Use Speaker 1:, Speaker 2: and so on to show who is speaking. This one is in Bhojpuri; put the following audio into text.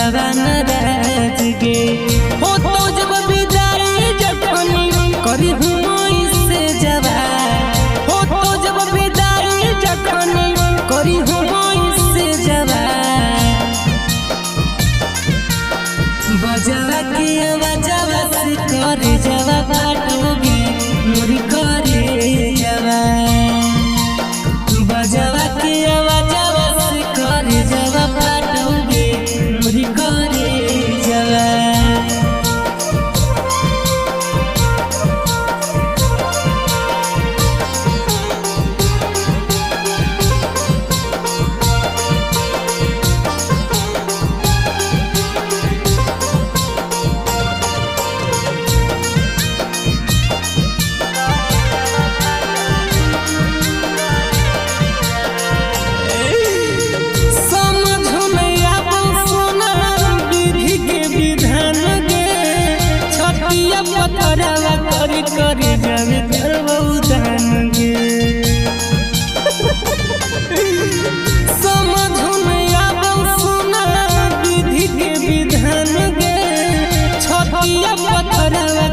Speaker 1: घरवा नाराज गे हो तो जब विदाई जखनी करी इससे जवा हो तो जब विदाई जखनी करी इससे जवा बजवा के आवाजवा से करे जवा बाटोगे मोरी करे जवा बजवा के आवाजवा से करे जवा बाटोगे मोरी करे जवा पथरवा करी करी जावे उदान गे समझ में आबो सुना विधि के विधान गे छतिया पथरवा